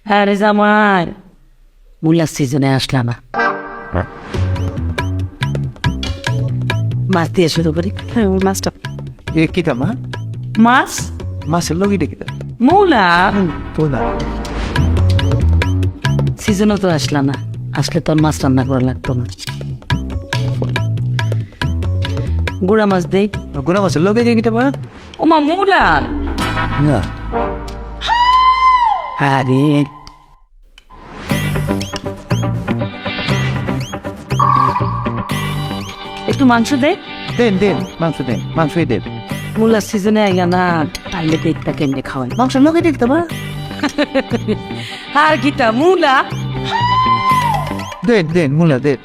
আরে জামাই মূলার সিজনে আসলা না, মাছ দিয়ে শুরু করি। মাছটা এ কিতা মা? মাছ মাছের লগিটা কিতা? মূলা পোলা। সিজনও তো আসলা না, আসলে তোর মাছ রান্না করা লাগতো না। গুড়া মাছ দেই। গুনা মাছের লগে কিতা মা? ওমা মূলা। না আরে একটু মাংস দে। দেন দেন মাংস দেন, মাংসই দেন। মূলার সিজনে আইয়া না, পাইলে পেটটা কেমনে খাওয়াই। মাংসের লগে কিতা মা? আর গীতা মূলা দেন দেন মুলা দেন।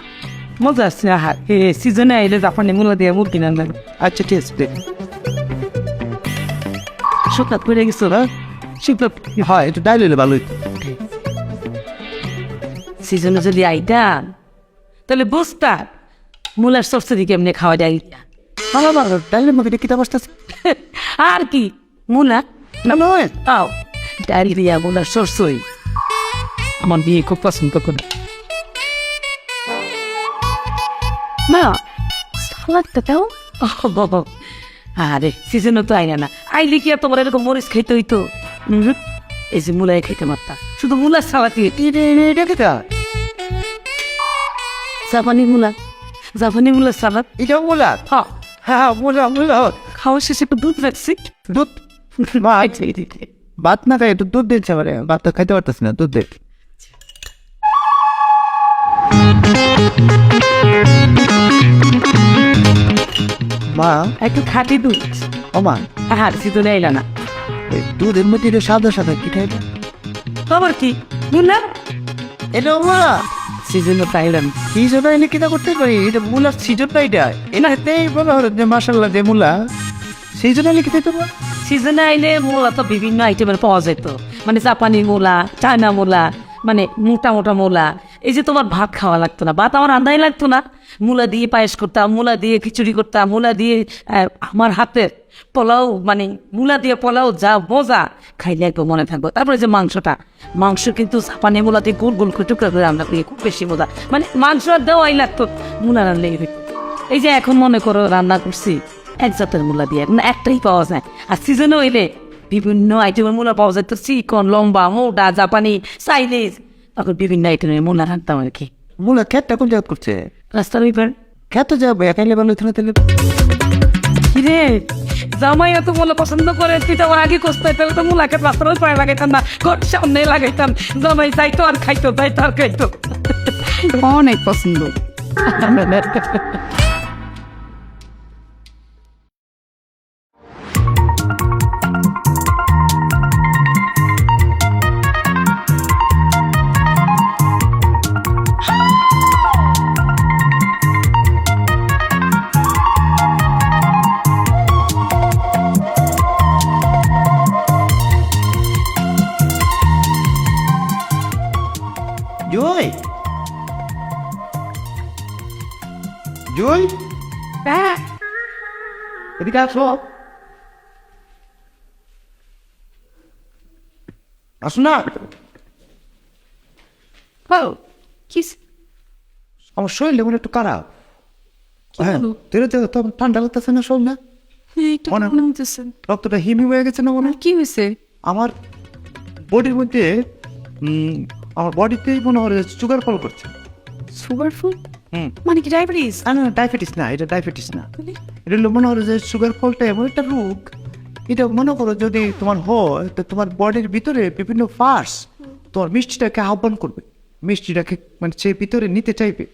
মজা আসছে। আহার সিজনে আইলে জাপানি মূলা দিয়ে মুরগি রান্না। আচ্ছা ঠিক আছে দেন। শুকনা পড়ে গেছো না? শুকনা হয় একটু ডাইল হইলে ভালো হইতো। সিজনে যদি আইতাম তাহলে বুঝতা মূলার সরসরি কেমনে খাওয়া যায়। মামা মা ডাইলের মধ্যে কিতা বসতেছে? আর কি মূলা না নয় তাও ডাইল দিয়া মূলার সরসই আমার বিয়ে খুব পছন্দ করে। মা সালাদটা দাও। বাবা আরে সিজনও তো আইনা না, আইলে কি আর তোমার এরকম মরিচ খাইতে হইতো? এই যে মূলাই খাইতে পারতা, শুধু মূলার সালাতি। এটা কিতা? জাপানি মূলা, জাপানি মূলার সালাদ। এটা মুলা? হ্যাঁ হ্যাঁ মুলা মুলা। খাওয়া শেষে একটু দুধ রাখছি। দুধ? মা ভাত না খাই একটু দুধ দিচ্ছে আমার, ভাত তো খাইতে পারতেছি না, দুধ দে। মা একটু খাঁটি দুধ। ও মা আর সিজনে আইলা না, এই দুধের মধ্যে এটা সাদা সাদা কি খাইবে? খবর কি মূলা এটা মা সিজনে তো আইলাম। কি জন্য এনে কিতা করতে পারি? এটা মুলার সিজন না, এটা এনাতেই মনে হয় যে মাসাল্লাহ যে মুলা সেই জন্য এনে কিতা দেবো। সিজনে আইলে মূলা তো বিভিন্ন আইটেমের পাওয়া যেত, মানে জাপানি মূলা, চায়না মূলা, মানে মোটা মোটা মূলা। এই যে তোমার ভাত খাওয়া লাগতো না, ভাত আমার রান্নাই লাগতো না। মূলা দিয়ে পায়েস করতাম, মূলা দিয়ে খিচুড়ি করতাম, মূলা দিয়ে আমার হাতের পোলাও, মানে মূলা দিয়ে পোলাও যা মজা, খাইলে একদম মনে থাকবো। তারপরে যে মাংসটা, মাংস কিন্তু জাপানি মূলা দিয়ে গোল গোল করে টুকরা করে রান্না করি, খুব বেশি মজা। মানে মাংস আর দেওয়াই লাগতো, মূলা রান্নাই হইতো। এই যে এখন মনে করো রান্না করছি এক জাতের মূলা দিয়ে, মানে একটাই পাওয়া যায়। আর সিজনে হইলে বিভিন্ন আইটেমের মূলা পাওয়া যায়, তো চিকন, লম্বা, মোটা, জাপানি, চাইনিজ, তখন বিভিন্ন আইটেমের মূলা রাখতাম আর কি। মুলা খেতটা কোন জায়গা করছে? রাস্তার ওইবার। খেতে যাবো একাইলে ভালো হইতো না তাহলে? কিরে জামাই এত মূলা পছন্দ করে, তুই তো আমার আগে কষ্ট তাহলে তো মূলাকে রাস্তার ওই পায়ে লাগাইতাম না, ঘর সামনে লাগাইতাম। জামাই যাইতো আর খাইতো, যাইতো আর খাইতো। অনেক পছন্দ। জয় জয় এদিকে আসো, আসো না। আমার শরীরটা মনে একটু খারাপ। হ্যাঁ তো ঠান্ডা লাগতেছে না শরীর? না রক্তটা হিমি হয়ে গেছে না মনে হয়? কি হয়েছে? আমার বডির মধ্যে আমার বডিতেই মনে হয় সুগার ফল করছে। সুগার ফুল মানে কি ডায়াবেটিস? না ডায়াবেটিস না, এটা ডায়াবেটিস না, এটা হলো মনে হয় যে সুগার ফলটা এমন একটা রোগ। এটা মনে করো যদি তোমার হয় তো তোমার বডির ভিতরে বিভিন্ন পার্টস তোমার মিষ্টিটাকে আহ্বান করবে, মিষ্টিটাকে মানে সে ভিতরে নিতে চাইবে।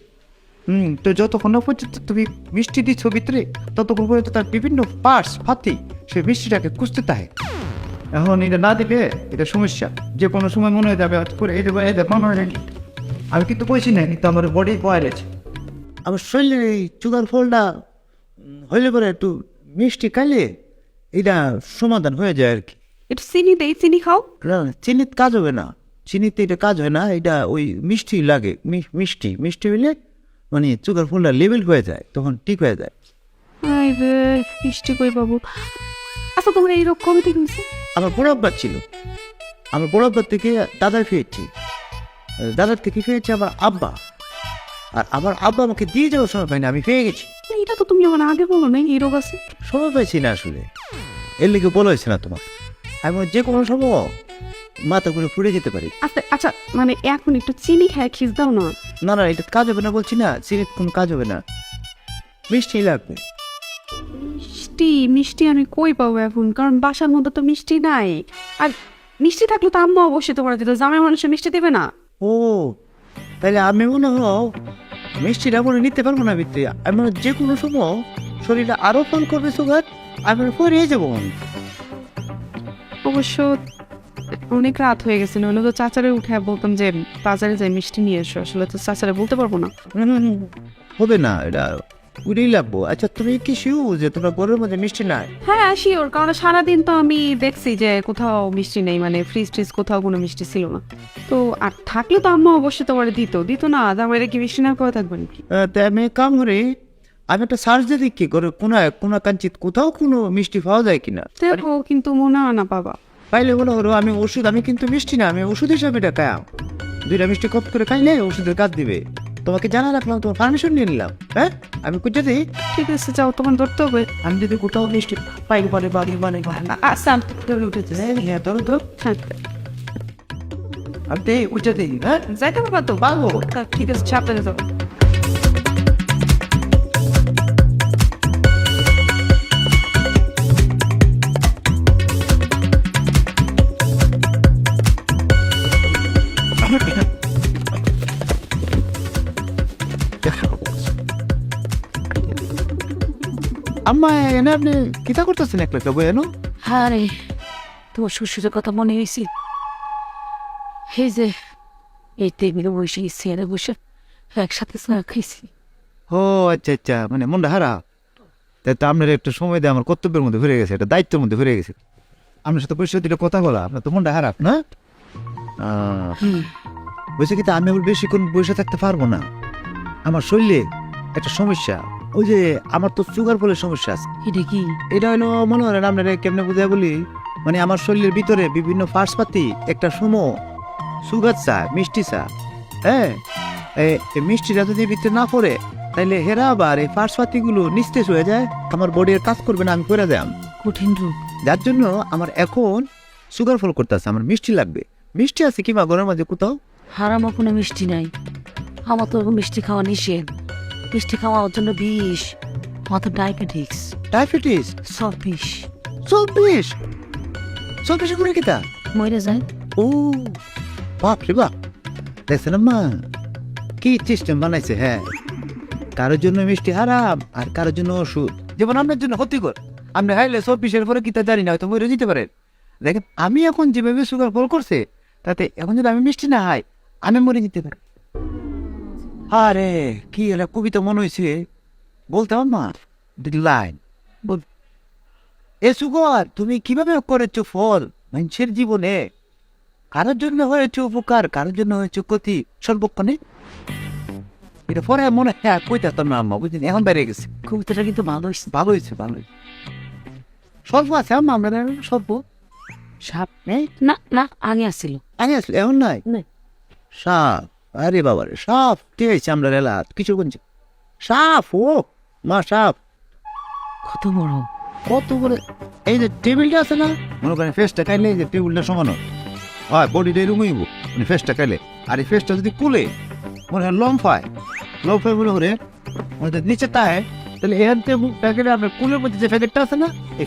তো যতক্ষণ না পর্যন্ত তুমি মিষ্টি দিচ্ছ ভিতরে, ততক্ষণ পর্যন্ত তার বিভিন্ন পার্টস ফাতি সে মিষ্টিটাকে খুঁজতে থাকে। এখন এটা না দিলে এটা সমস্যা, যে কোনো সময় মনে হয়ে যাবে করে এই দেবো, এই দেবো মনে হয় নাকি। আমি কিন্তু বলছি না, কিন্তু আমার বডি পয়েছে। আমার শরীরে এই সুগার ফলটা হইলে পরে একটু মিষ্টি খাইলে এটা সমাধান হয়ে যায় আর কি। একটু চিনি দেই, চিনি খাও। না চিনিতে কাজ হবে না, চিনিতে এটা কাজ হয় না, এটা ওই মিষ্টি লাগে। মিষ্টি মিষ্টি হইলে মানে সুগার ফলটা লেভেল হয়ে যায়, তখন ঠিক হয়ে যায়। মিষ্টি কই বাবু। আচ্ছা তোমার এই রোগ কবে থেকে হয়েছে? আমার পুরো অভ্যাস ছিল, আমার বড় আব্বার থেকে দাদার পেয়েছি, দাদার থেকে পেয়েছি আমার আব্বা, আর আমার আব্বা আমাকে দিয়ে যাওয়ার সময় পাইনি, আমি পেয়ে গেছি। এটা তো তুমি আমার আগে বলো না এই রোগ আছে। সময় পাইছি না আসলে, এর লিগে বলা হয়েছে না তোমার। আমি যে কোনো সময় মাথা করে ফুটে যেতে পারি। আচ্ছা আচ্ছা, মানে এখন একটু চিনি খায় খিস দাও না। না না, এটা কাজ হবে না বলছি না, সিরিপ কোনো কাজ হবে না, মিষ্টি লাগবে। মিষ্টি মিষ্টি আমি কই পাবো এখন, কারণ বাসার মধ্যে তো মিষ্টি নাই। আর মিষ্টি থাকলে তো আম্মা অবশ্যই তোমার দিত, জামাই মানুষের মিষ্টি দেবে না। ও তাহলে আমি মনে হয় মিষ্টিটা মনে নিতে পারবো না ভিতরে, আমি মনে হয় যে কোনো সময় শরীরটা আরো ফোন করবে সুগার, আমি পরে যাবো। অবশ্য অনেক রাত হয়ে গেছে, নইলে তো চাচারে উঠে বলতাম যে বাজারে যাই মিষ্টি নিয়ে এসো। আসলে তো চাচারে বলতে পারবো না। হবে না, এটা উড়েই লাগবো। আচ্ছা তুমি কি শিউ যে তোমার ঘরের মধ্যে মিষ্টি নাই? হ্যাঁ শিওর, কারণ সারাদিন তো আমি দেখছি যে কোথাও মিষ্টি নেই, মানে ফ্রিজ ট্রিজ কোথাও কোনো মিষ্টি ছিল না। তো আর থাকলে তো আম্মা অবশ্যই তোমার দিত না, জামাইরে কি মিষ্টি না করে থাকবে নাকি? তাই আমি কাম করি, আমি একটা সার্চ দিয়ে দেখি করে কোনা কাঞ্চিত কোথাও কোনো মিষ্টি পাওয়া যায় কিনা। দেখো কিন্তু মনে হয় না বাবা। পাইলে বলো হলো আমি ওষুধ, আমি কিন্তু মিষ্টি না, আমি ওষুধ হিসাবে এটা খাই। দুইটা মিষ্টি কপ করে খাইলে ওষুধের কাজ দিবে। তোমাকে জানা রাখলাম, তোমার পারমিশন নিয়ে নিলাম। হ্যাঁ আমি কোথা দিই, ঠিক আছে যাও, তোমার ধরতে হবে। আমি যদি কোথাও মিষ্টি পাই বলে বাড়ি মানে আচ্ছা উঠেছে, হ্যাঁ ধরো তো, হ্যাঁ আমি দিই কোথা দিই। হ্যাঁ যাইতে পারবা তো? পাবো। ঠিক আছে সাবধানে যাও। আম্মা এনে আপনি কিতা করতেছেন একলা বই এনো? হ্যাঁ রে, তোমার শ্বশুরের কথা মনে হয়েছে। এই যে এই টেবিলে বসে চেয়ারে বসে একসাথে চা খাইছি। ও আচ্ছা আচ্ছা, মানে মনটা হারা। তাই তো আপনার একটু সময় দিয়ে আমার কর্তব্যের মধ্যে ঘুরে গেছে, এটা দায়িত্বের মধ্যে ঘুরে গেছে। আপনার সাথে পরিচয় দিলে কথা বলা, আপনার তো মনটা হারাপ না? বলছে কি, আমি আবার বেশিক্ষণ বসে থাকতে পারবো না, আমার শরীরে একটা সমস্যা। ওই যে আমার তো সুগার ফলের সমস্যা আছে। এটা কি? এটা হলো মনে হয় আপনার কেমনে বুঝাই বলি, মানে আমার শরীরের ভিতরে বিভিন্ন ফার্সপাতি একটা সময় সুগার চা, মিষ্টি চা, হ্যাঁ এই মিষ্টিটা যদি ভিতরে না পড়ে তাইলে হেরা আবার এই ফার্সপাতি গুলো নিস্তেজ হয়ে যায়, আমার বডির কাজ করবে না, আমি করে যাম। কঠিন রোগ। যার জন্য আমার এখন সুগার ফল করতেছে, আমার মিষ্টি লাগবে। মিষ্টি আছে কি মা ঘরের মাঝে কোথাও? হারামো কোনো মিষ্টি নাই, আমার তো মিষ্টি খাওয়া নিষেধ। মিষ্টি খাওয়ার জন্য বিষ, আমার তো ডায়াবেটিক্স। ডায়াবেটিস? 26 চব্বিশ করে কিতা মরে যায়। ও বাপ রে বাপ, দেখছেন মা কি সিস্টেম বানাইছে। হ্যাঁ, কারোর জন্য মিষ্টি হারাম আর কারোর জন্য ওষুধ, যেমন আপনার জন্য ক্ষতিকর। আপনি খাইলে 24-এর পরে কিতা জানি না, হয়তো মরে দিতে পারেন। দেখেন আমি এখন যেভাবে সুগার ফল করছে, তাতে এখন যদি আমি মিষ্টি না খাই আমি মরে যেতে পারি। আরে কি একটা কবিতা মনে হয়েছে, বলতাম মা লাইন বল, এ সুগার তুমি কিভাবে করেছো ফল মানুষের জীবনে, কারোর জন্য হয়েছে উপকার, কারোর জন্য হয়েছে ক্ষতি সর্বক্ষণে। এটা পরে মনে হ্যাঁ কইতাম না আম্মা, বুঝলেন এখন বেড়ে গেছে। কবিতাটা কিন্তু ভালো হয়েছে। ভালো হয়েছে, ভালো হয়েছে। সর্ব আছে আম্মা, আমরা সর্ব সাপ নেই না না, আগে আসছিল। আগে আসলে এমন নাই নাই। সাপ, আরে বাবা রে সাপ, ঠিক আছে আমরা রেলা কিছু বলছি সাপ, ও মা সাপ কত বড়, কত করে। এই যে টেবিলটা আছে না, মনে করেন ফেসটা খাইলে এই যে টেবিলটা সমান হয়, বডিটা রুমইব মানে ফেসটা খাইলে, আর এই ফেসটা যদি কুলে মনে হয় লম্ফায় মনে করে মনে নিচে তাই, তাহলে এর প্যাকেটে আপনার কুলের মধ্যে যে প্যাকেটটা আছে না, এই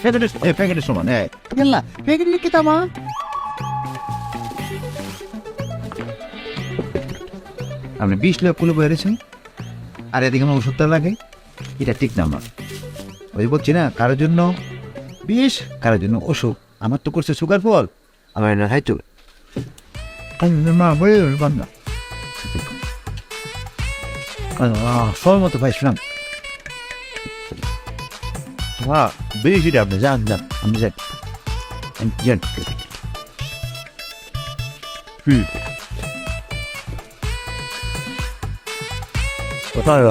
প্যাকেটের সমান। হ্যাঁ না প্যাকেট লিখি তামা আপনি 20 লাখ কুলে বেড়েছেন, আর এদিকে আমার ওষুধটা লাগে, এটা ঠিক না আমার। ওই বলছি না, কারোর জন্য বিষ, কারোর জন্য ওষুধ। আমার তো করছে সুগার ফল, আমার না খাইতো মা বলে বান্ধা সময় মতো পাইছিলাম। হ্যাঁ বেশি আপনি যান যান, আমি যান যান। কোথায়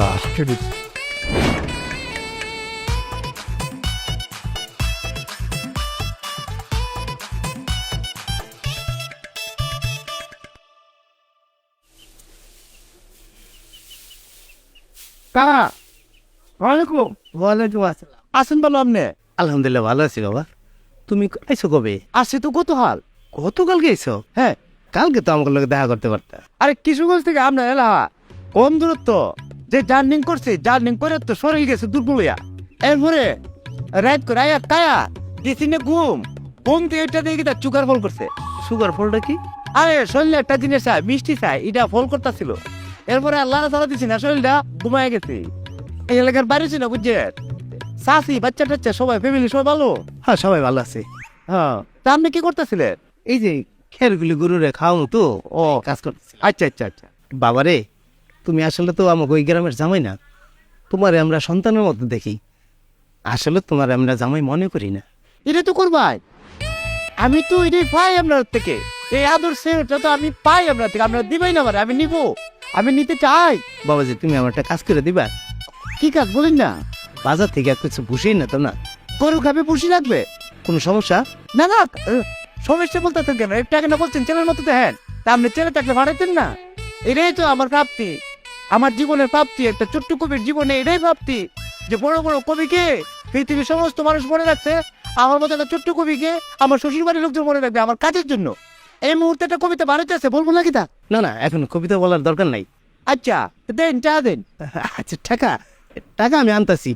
কাকা ওয়ালাইকুম ওয়ালাইকুম আসসালাম আসেন বলো আপনি আলহামদুলিল্লাহ ভালো আছি বাবা। তুমি আইছো কবে? আসছে তো কত হাল গতকালকে আইছো? হ্যাঁ কালকে তো আমার লগে দেখা করতে পারতা। আরে কিশোরগঞ্জ থেকে আপনার এলা কম দূরত্ব যে জার্নিং করছে জার্নিং করে তো শরীর গেছে দুর্বলিয়া এরপরে রাইড করে আয়া কায়া দিছি না ঘুম ঘুম দিয়ে এটা দিয়ে তার চুকার ফল করছে সুগার ফলটা কি? আরে শরীরে একটা জিনিস চাই মিষ্টি চাই এটা ফল করতেছিল এরপরে আল্লাহ তালা দিছি না শরীরটা ঘুমায় গেছে এই এলাকার বাড়ি ছিল বুঝছে চাষি বাচ্চা টাচ্চা সবাই ফ্যামিলি সবাই ভালো হ্যাঁ সবাই ভালো আছে। হ্যাঁ তা আপনি কি করতেছিলেন এই যে খেরগুলি গরুরে খাওয়ানো তো ও কাজ করতেছি। আচ্ছা আচ্ছা আচ্ছা বাবারে তুমি আসলে তো আমাকে ওই গ্রামের জামাই না, তোমারে আমরা সন্তানের মতো দেখি। আসলে তোমার আমরা জামাই মনে করি না। এটা তো করবাই আমি তো এটাই পাই আপনার থেকে এই আদর সেটা তো আমি পাই আপনার থেকে আপনার দিবাই না পারে আমি নিব আমি নিতে চাই বাবাজি তুমি আমার একটা কাজ করে দিবা? কি কাজ বলেন না বাজার থেকে আর কিছু বুঝেই না তো না, গরু খাবে পুষি লাগবে কোনো সমস্যা? না না সমস্যা বলতে কেন একটা কেন বলছেন ছেলের মতো দেখেন তা আপনি ছেলে থাকলে ভাড়াইতেন না এটাই তো আমার প্রাপ্তি আমার জীবনের প্রাপ্তি একটা ছোট্ট কবির জীবনে এটাই প্রাপ্তি যে বড় বড় কবিকে পৃথিবীর সমস্ত মানুষ মনে রাখছে আমার মতো একটা ছোট্ট কবিকে আমার শ্বশুর বাড়ির লোকজন মনে রাখবে আমার কাজের জন্য এই মুহূর্তে একটা কবিতা বাড়িতে আছে বলবো নাকি তা না না এখন কবিতা বলার দরকার নাই। আচ্ছা দেন চা দেন আচ্ছা টাকা টাকা আমি আনতাছি,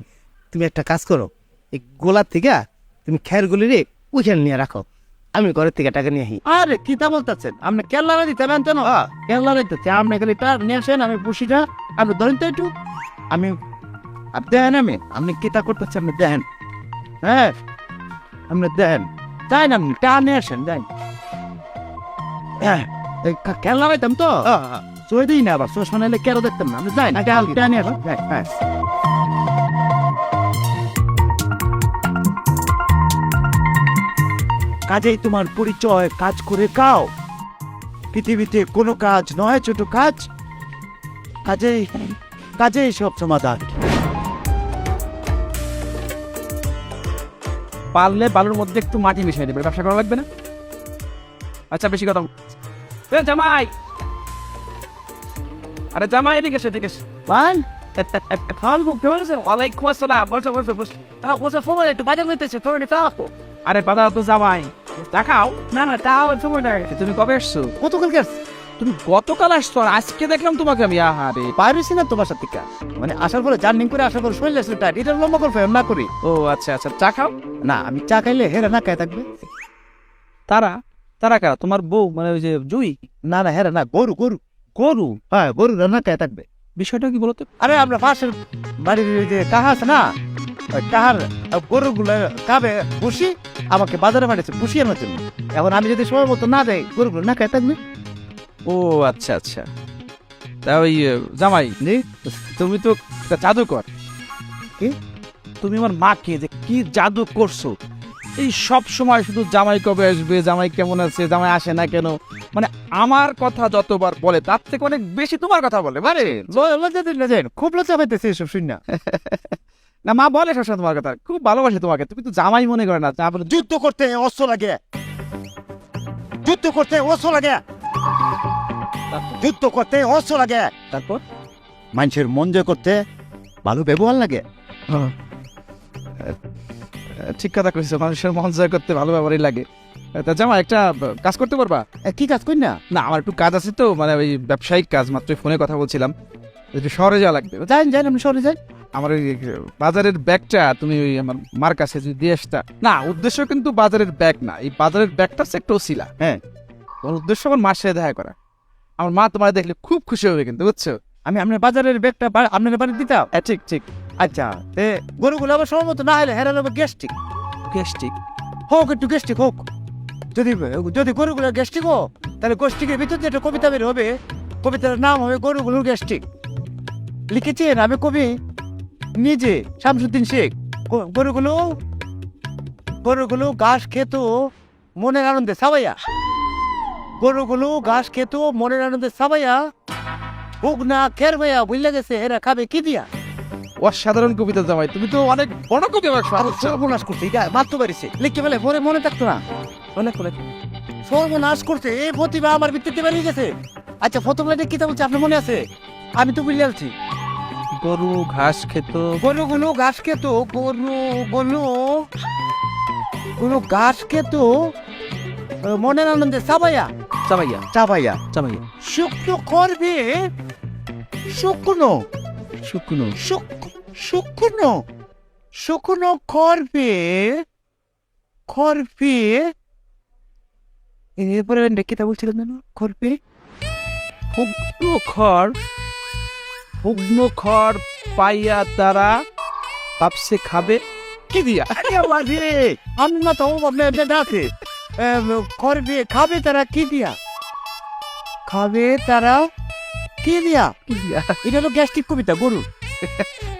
তুমি একটা কাজ করো, এই গোলার থেকে তুমি খেরগুলি রে ওইখানে নিয়ে রাখো, আমি ঘরের থেকে টাকা নিয়ে আসি। আরে কি তা বলতেছেন আপনি কেল্লারে দিতে পারেন কেন কেল্লারে দিতে আপনি খালি তার নিয়ে আসেন আমি পুষিটা আপনি ধরেন তো একটু আমি আপনি দেখেন আমি আপনি কি তা করতেছেন আপনি দেখেন হ্যাঁ আপনি দেখেন তাই না আপনি টা নিয়ে আসেন যাই হ্যাঁ কেল্লা পাইতাম তো চলে দিই না আবার চশমা নাইলে কেন দেখতাম না আপনি যাই না টা নিয়ে আসেন হ্যাঁ কাজেই তোমার পরিচয় কাজ করে খাও পৃথিবীতে কোনো কাজ নয় ছোট কাজ কাজেই কাজেই সব সমাধান পারলে বালুর মধ্যে একটু মাটি মিশিয়ে দেবে, ব্যবসা করা লাগবে না। আচ্ছা বেশি কথা জামাই, আরে জামাই এদিকে এসে এদিকে এসে। মান ওয়ালাইকুম আসসালাম, বসো বসো বসো। বসে ফোন একটু বাজার করতেছে ফোন আরে বাধা তো জামাই দেখাও। না না তাও সময় লাগে। তুমি কবে এসছো? কতকালকে তুমি গতকাল আসছো আর আজকে দেখলাম তোমাকে আমি। আহারে পাইরেছি না তোমার সাথে মানে আসার পরে জার্নিং করে আসার পরে শরীর আসলে টাইট এটা লম্বা করে না করি ও আচ্ছা আচ্ছা, চা খাও। না আমি চা খাইলে হেরা না খাই থাকবে তারা তারা কারা? তোমার বউ মানে ওই যে জুই? না না হেরা না গরু গরু গরু? হ্যাঁ গরু না খাই থাকবে বিষয়টা কি বলতো? আরে আমরা পাশের বাড়ির ওই যে কাহা আছে না ওই কাহার গরুগুলো খাবে বসি আমাকে বাজারে পাঠিয়েছে বসি আনার জন্য এখন আমি যদি সময় মতো না দেয় গরুগুলো না খাই থাকবে ও আচ্ছা আচ্ছা। তা ওই জামাই তুমি তো একটা জাদুকর। কি? তুমি আমার মাকে যে কি জাদু করছো, এই সব সময় শুধু জামাই কবে আসবে, জামাই কেমন আছে, জামাই আসে না কেন, মানে আমার কথা যতবার বলে তার থেকে অনেক বেশি তোমার কথা বলে। আরে লজ্জা দিন না যাই খুব লজ্জা পাইতেছে এসব শুন না না মা বলে সবসময় তোমার কথা, খুব ভালোবাসে তোমাকে, তুমি তো জামাই মনে করে না। তারপরে যুদ্ধ করতে অস্ত্র লাগে যুদ্ধ করতে অস্ত্র লাগে যুদ্ধ করতে অস্ত্র লাগে তারপর মানুষের মন জয় করতে ভালো ব্যবহার লাগে ঠিক কথা কইছো, মানুষের মন জয় করতে ভালো ব্যাপারই লাগে। তা জামা একটা কাজ করতে পারবা? কি কাজ করি না না আমার একটু কাজ আছে তো, মানে ওই ব্যবসায়িক কাজ, মাত্র ফোনে কথা বলছিলাম, একটু শহরে যাওয়া লাগবে। যাই যাই আমি শহরে যাই আমার ওই বাজারের ব্যাগটা তুমি ওই আমার মার কাছে যদি দিয়ে আসতা। না উদ্দেশ্য কিন্তু বাজারের ব্যাগ না, এই বাজারের ব্যাগটা হচ্ছে একটা ওসিলা। হ্যাঁ তোমার উদ্দেশ্য আমার মার সাথে দেখা করা। আমার মা তোমার দেখলে খুব খুশি হবে কিন্তু, বুঝছো? আমি আপনার বাজারের ব্যাগটা আপনার বাড়ি দিতাম হ্যাঁ ঠিক ঠিক। আচ্ছা তে গরুগুলো আবার সময় মতো না হলে হেরালে গ্যাস্ট্রিক গ্যাস্ট্রিক হোক একটু গ্যাস্ট্রিক হোক যদি যদি গরুগুলো গ্যাস্ট্রিক হোক তাহলে গ্যাস্ট্রিকের ভিতর যে একটা কবিতা বের হবে কবিতার নাম হবে গরুগুলোর গ্যাস্ট্রিক লিখেছেন আমি কবি নিজে শামসুদ্দিন শেখ গরুগুলো গরুগুলো ঘাস খেত মনের আনন্দে সাবাইয়া গরুগুলো ঘাস খেত মনের আনন্দে সাবাইয়া হোক না খের ভাইয়া বুঝলে গেছে এরা খাবে কি দিয়া অসাধারণ কবিতা জামাই, তুমি তো অনেক বড় কবি। আমার সর্বনাশ করছে এটা মারতে পারিছে লিখতে পেলে পরে মনে থাকতো না অনেক অনেক সর্বনাশ করছে এই প্রতিভা আমার ভিত্তিতে বেরিয়ে গেছে আচ্ছা প্রথম লাইনে কি বলছে আপনার মনে আছে আমি তো বুঝলে আছি গরু ঘাস খেত। গরুগুলো ঘাস খেত, গরুগুলো ঘাস খেত মনের আনন্দে চাবাইয়া চাবাইয়া চাবাইয়া চাবাইয়া শুকনো করবে, শুকনো শুকনো শুকনো শুকনো করবে করবে। এরপরে কিতা বলছিলেন যেন? করবে শুকনো খড় পাইয়া তারা ভাবছে খাবে কি দিয়া। আমি না তো ডাকে করবে, খাবে তারা কি দিয়া, খাবে তারা কি দিয়া। এটা হলো গ্যাস্ট্রিক কবিতা, গরুর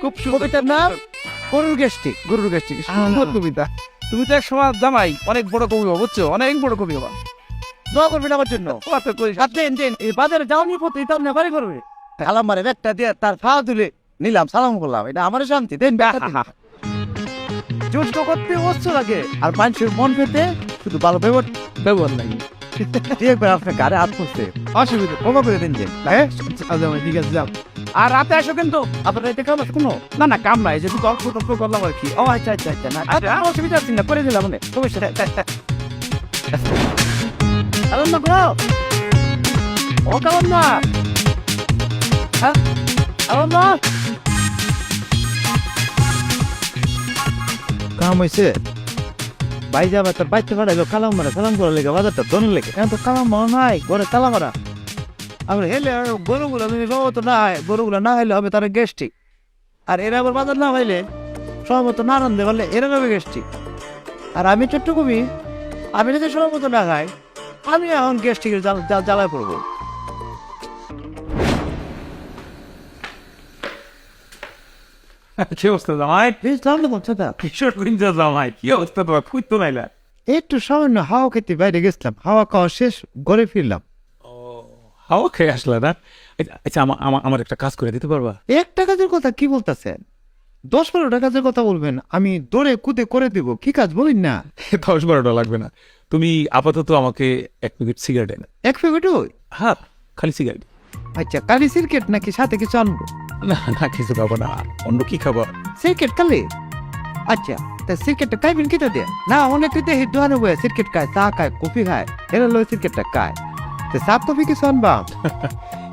খুব কবিতার নাম গরুর গ্যাস্ট্রিক। গরুর গাছটি সুন্দর কবিতা। তুমি তো এক সময় জামাই অনেক বড় কবি হবা, বুঝছো, অনেক বড় কবি হবা। দোয়া করবেন আমার জন্য। দেন এই বাজারে যাওনি পথে এটা আপনি বাড়ি করবে। সালাম মারে একটা দিয়ে তার পা তুলে নিলাম, সালাম করলাম, এটা আমার শান্তি। দেন যুদ্ধ করতে অস্ত্র লাগে আর মানুষের মন পেতে শুধু ভালো ব্যবহার নাই। একবার আপনার গাড়ি হাত পড়ছে, অসুবিধা ক্ষমা করে দিন যে। হ্যাঁ জামাই ঠিক আছে যাও। আর রাতে আসো কিন্তু। আপনার এতে কাম আছে কোনো? না না, কাম নাই, যদি গল্প টল্প করলাম আর কি। ও আচ্ছা আচ্ছা আচ্ছা, না অসুবিধা আছে না, করে দিলাম মনে সমস্যা নেই। কারণ না গো, ও কারণ না, হ্যাঁ কারণ না কাম হয়েছে। ভাই যাবে তোর বাইতে পাঠাইলো কালাম মারা, সালাম করার লেগে বাজারটা দনের লেগে। এখন তো কালাম মারা নাই, ঘরে তালা মারা। আমরা হেলে আর গরুগুলো তো না হয়, গরুগুলো না হইলে হবে তারা গ্যাস্ট্রিক। আর এরা আবার বাজার না পাইলে সহমত না রান্ধে পারলে এরা হবে গ্যাস্ট্রিক। আর আমি ছোট্ট কবি, আমি যদি সহমত না খাই, আমি এখন গ্যাস্ট্রিকের জ্বালায় পড়বো। কি অবস্থা জামাই? কিশোর জামাই কি অবস্থা তোমার? খুঁজ তো নাইলা। একটু সামান্য হাওয়া খেতে বাইরে গেছিলাম, হাওয়া খাওয়া শেষ, ঘরে ফিরলাম। হাওয়া খেয়ে আসলা না? আচ্ছা আমার একটা কাজ করে দিতে পারবা? একটা কাজের কথা কি বলতেছেন? 10-12টা কাজের কথা বলবেন, আমি দৌড়ে কুদে করে দিব। কি কাজ বলেন না? 10-12টা লাগবে না, তুমি আপাতত আমাকে 1 প্যাকেট সিগারেট এনে। 1 প্যাকেট? হ্যাঁ, খালি সিগারেট। আচ্ছা, কালি সিরকেট নাকি সাথে কিছু আনবো? না না, কিছু খাবো না। অন্য কি খাবো? সিরকেট কালি? আচ্ছা, তা সিরকেটটা খাইবেন কিটা দিয়ে? না অনেকে দেখি দোকানে বয়ে সিরকেট খায়, চা খায়, কফি খায়, এরা লোক সিরকেটটা খায়। তো চা কফি কিছু আনবা?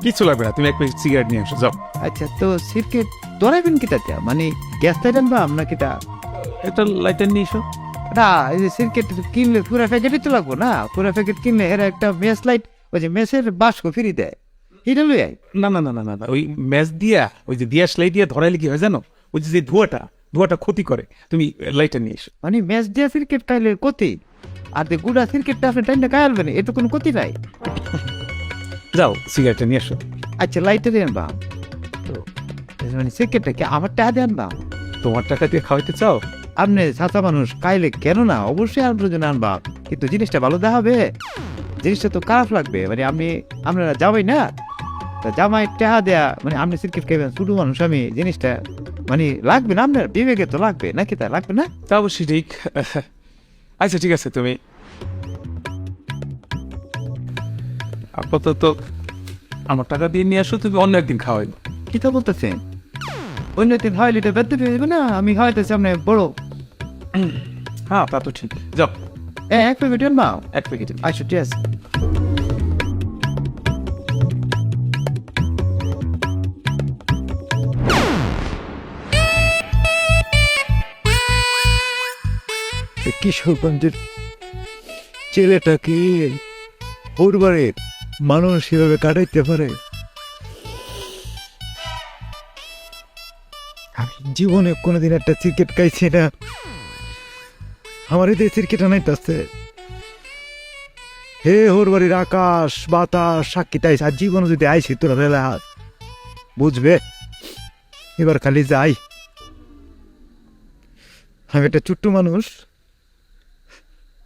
কিছু লাগবে না, তুমি 1 প্যাকেট সিগারেট নিয়ে আসো, যাও। আচ্ছা, তো সিরকেট ধরাইবেন কিটা দিয়া? মানে গ্যাস লাইট আনবা না কিটা? একটা লাইটার নিয়ে এসো। না, এই যে সিরকেট কিনলে পুরো প্যাকেটই তো লাগবো না। পুরো প্যাকেট কিনলে এরা একটা মেস লাইট, ওই যে মেসের বাস্ক ফ্রি দেয়, এটা লই আই। না না না না না, ওই ম্যাচ দিয়া, ওই যে দিয়াস লাইট দিয়ে ধরাইলে কি হয় জানো? ওই যে ধোঁয়াটা ক্ষতি করে। তুমি লাইটার নিয়ে এসো। মানে ম্যাচ দিয়ে ক্রিকেট খাইলে ক্ষতি, আর যে গুড়া ক্রিকেটটা আপনি টাইমটা খাই আনবেন, এটা কোনো ক্ষতি নাই। যাও, সিগারেটটা নিয়ে এসো। আচ্ছা, লাইটটা দিয়ে আনবা তো, মানে ক্রিকেটটা কি আমার টাকা দিয়ে আনবা? তোমার টাকা দিয়ে খাওয়াইতে চাও? আপনি চাচা মানুষ, খাইলে কেন না, অবশ্যই আপনার জন্য আনবা, কিন্তু জিনিসটা ভালো দেখাবে। জিনিসটা তো খারাপ লাগবে, মানে আপনারা যাবেই না, তা জামাই টাকা দেয়া, মানে আপনি ক্রিকেট খাইবেন, ছোট মানুষ আমি, জিনিসটা মানে লাগবে না আপনার বিবেকে, তো লাগবে নাকি? তা লাগবে না? তা অবশ্যই ঠিক। আচ্ছা ঠিক আছে, তুমি আপাতত আমার টাকা দিয়ে নিয়ে আসো, তুমি অন্য একদিন খাওয়াইবো। কি তা বলতেছেন? অন্য দিন হয় লিটার বেঁধতে পেয়ে না, আমি হয়তো আপনি বড়। হ্যাঁ, তা তো ঠিক। যাও, 1 প্যাকেট আনবা? 1 প্যাকেট। আচ্ছা, ঠিক আছে। কিশোরগঞ্জের ছেলেটাকে পরিবারের মানুষ সেভাবে কাটাইতে পারে? আমি জীবনে কোনোদিন একটা ক্রিকেট খাইছি না, আমার এদের ক্রিকেট আনাইতেছে। হে ওর বাড়ির আকাশ বাতাস সাক্ষী তাই, আর জীবনে যদি আইসি তোরা রেলা বুঝবে। এবার খালি যাই, আমি একটা ছোট্ট মানুষ,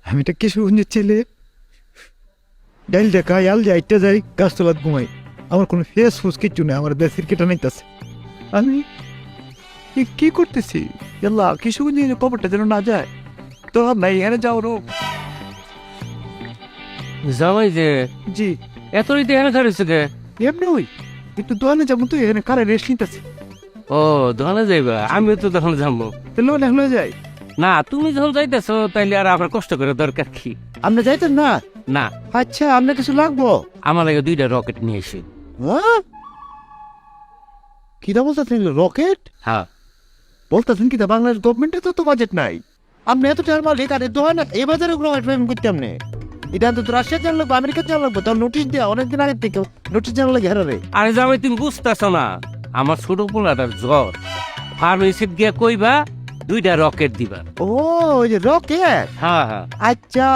আমি একটা কিশোরগঞ্জের ছেলে, ডাইলটা খাই, আল যাই, ইটটা যাই, গাছতলাত ঘুমাই, আমার কোনো ফেস ফুস কিচ্ছু নেই, আমার দেশের কেটা নাইতেছে। আমি কি করতেছি? আল্লাহ, কিশোরগঞ্জের খবরটা যেন না যায়, তো নাই এখানে যাও রোগ। জামাই যে জি, এত এখানে খারাপ এমনি ওই একটু দোকানে যাবো, তো এখানে কারে রেস্ট নিতেছি। ও দোকানে যাইবা, আমিও তো তখন যাবো। তাহলে এখন যাই। না, তুমি যখন যাইতেছো তাইলে আর আমার কষ্ট করে দরকার কি? আপনি যাইতেন না? না, আচ্ছা, আপনার কিছু লাগবো? আমার লাগে 2টা রকেট নিয়ে এসে। হ্যাঁ, কিটা বলতেছেন? রকেট হ্যাঁ, বলতেছেন কিটা? বাংলাদেশ গভর্নমেন্টের তো বাজেট নাই। আপনি এত টাকার মালিক, আর দোকান এই বাজারে রকেট পেমেন্ট করতে আপনি? এটা তো রাশিয়া জানা লাগবে, আমেরিকা জানা লাগবে, তার নোটিশ দেওয়া অনেকদিন আগে থেকে নোটিশ জানা লাগে। হেরারে আরে জামাই তুমি বুঝতেছো না, আমার ছোট পোলাটার জ্বর, ফার্মেসিত গিয়া কইবা 2টা রকেট দিবা। ও, ওই যে রকেট। হ্যাঁ হ্যাঁ আচ্ছা,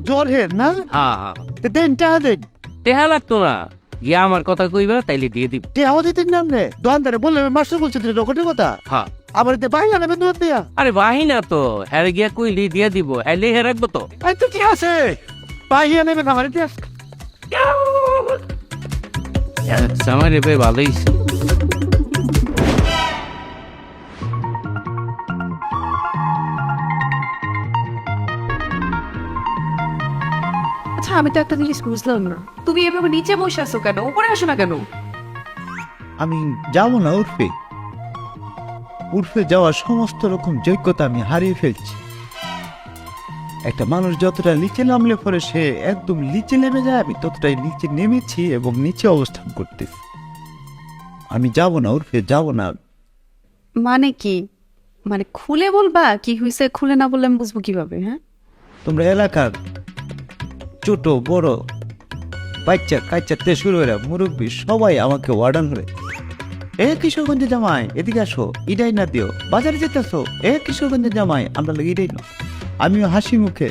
জ্বর হের না? হ্যাঁ হ্যাঁ, দেন টাকা দেন। টেহা লাগতো না, গিয়া আমার কথা কইবা তাইলে দিয়ে দিব। টাকাও দিতেন না আপনি? দোকানদারে বললে মাস্টার বলছে রকেটের কথা। হ্যাঁ, আমার এতে বাইরে আনবেন দোকান দিয়া। আরে বাহিনা তো হ্যাঁ গিয়া কইলি দিয়ে দিব, হ্যালে হে রাখবো তো। এই তো কি আছে, বাইরে নেবেন আমার এতে। জামাই রে ভাই ভালোই। আচ্ছা, আমি তো একটা জিনিস বুঝলাম না, তুমি এভাবে নিচে বসে আছো কেন? উপরে আসো না কেন? আমি যাব না উর্ফে। উর্ফে যাওয়ার সমস্ত রকম যোগ্যতা আমি হারিয়ে ফেলছি। একটা মানুষ যতটা নিচে নামলে পরে সে একদম নিচে নেমে যায়, আমি ততটাই নিচে নেমেছি এবং নিচে অবস্থান করতেছি। আমি যাব না উর্ফে, যাব না। মানে কি? মানে খুলে বলবা কি হয়েছে? খুলে না বললে আমি বুঝবো কিভাবে? হ্যাঁ, তোমরা এলাকার ছোট বড় বাচ্চা কাচ্চাতে শুরু করে মুরব্বী সবাই আমাকে ওয়ার্ডান করে, এ কিশোরগঞ্জে জামাই এদিকে আসো, ইডাই না দিও, বাজারে যেতেছো, এ কিশোরগঞ্জে জামাই আমরা লাগে ইডাই না। আমিও হাসি মুখে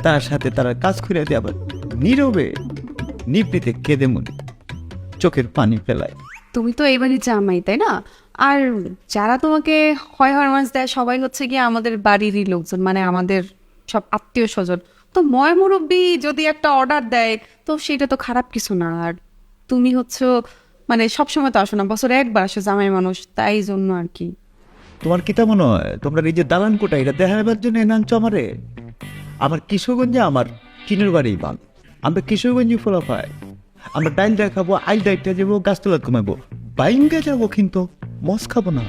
তার সাথে তারা কাজ করে দিয়ে আবার নীরবে নিবৃতে কেঁদে মরি, চোখের পানি ফেলায়। তুমি তো এইবারই জামাই, তাই না? আর যারা তোমাকে হয় হরমাস দেয় সবাই হচ্ছে গিয়ে আমাদের বাড়িরই লোকজন, মানে আমাদের সব আত্মীয় স্বজন। তো ময় মুরব্বী যদি একটা অর্ডার দেয় তো সেটা তো খারাপ কিছু না। আর তুমি হচ্ছে মানে সবসময় তো আসো না, বছরে একবার আসো, জামাই মানুষ, তাই জন্য আর কি। তোমার কি তা মনে হয় তোমরা এই যে দালান কোটা এটা দেখাবার জন্য এনাঞ্চ আমারে? আমার কিশোরগঞ্জে আমার কিনের বাড়ি বাল, আমরা কিশোরগঞ্জে ফোলা পাই। আমরা ডাইল দেখাবো, আইল ডাইলটা যাবো, গাছতলা কমাবো, বাইঙ্গে যাবো, কিন্তু মস খাবো না।